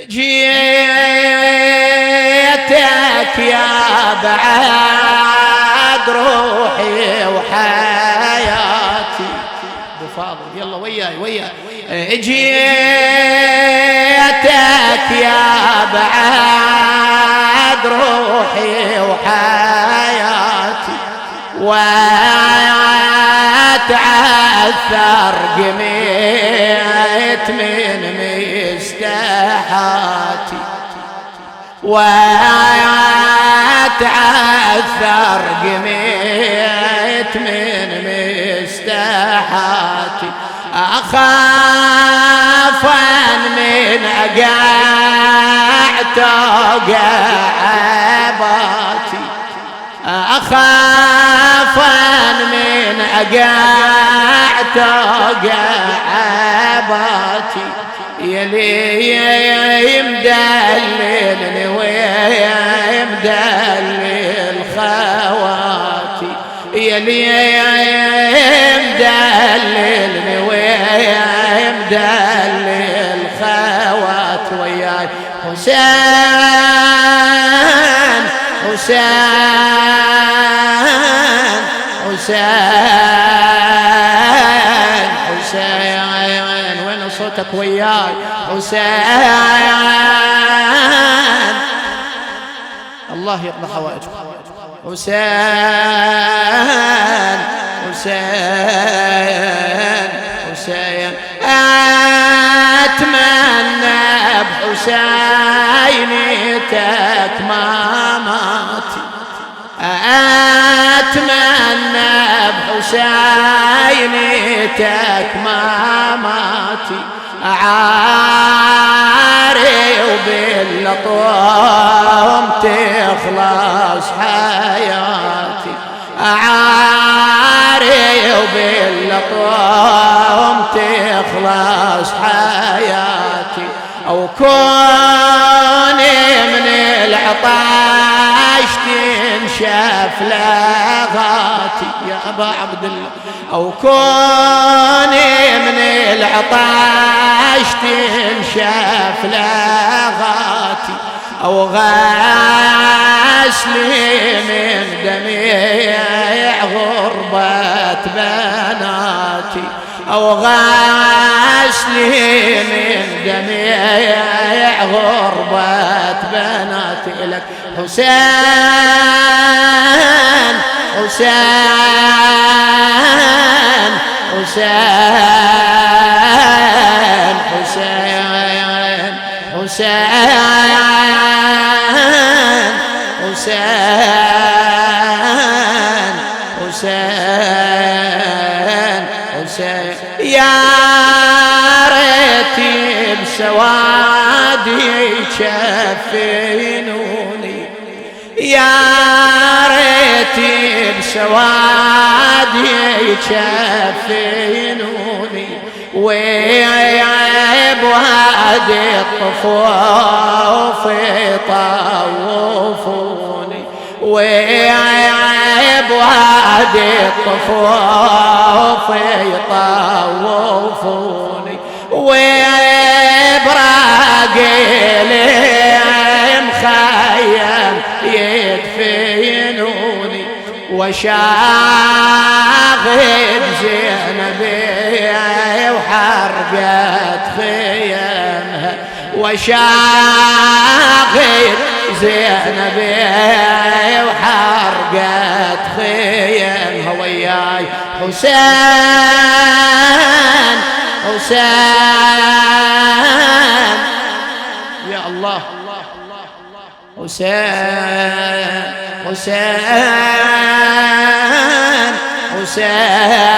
جيتك يا بعد روحي وحياتي بفاضل يلا وياي جيتك يا بعد روحي وحياتي واتعثر قميت من مستحاتي واتعثر قميت من مستحاتي أخاف من أقع توقع عباتي أخاف من أقع توقع عباتي يلي يمدللني ويمدلل خواتي يلي يمدللني ويمدلل خوات وياي حسين حسين حسين حسين وين صوتك وياي حسين الله يقضي حوائجكم حسين حسين حسين أتمنى بحسينيتك ماماتي أتمنى بحسينيتك ماماتي عاري وباللطم تخلص حياتي عاري وباللطم تخلص حياتي أو كوني من العطاش تنشف لغاتي يا أبا عبد الله أو كوني من العطاش تنشف لغاتي أو غاسلي من دميع غربة بناتي أو غاسلي من دميع غربة بناتي لك حسين حسين حسين حسين حسين حسين حسين حسين يا ريتي بسوادي يشفينوني يا ريتي بسوادي يشفينوني ويعيب وادي الطفوف يطوفوني ويعيب وادي الطفوف يطوفوني وبراقي مخيم يدفنوني وشاغب زينبي وحرقت خيمها وشاغب زينبي وحرقت خيمها وياي حسين حسين يا الله حسين حسين حسين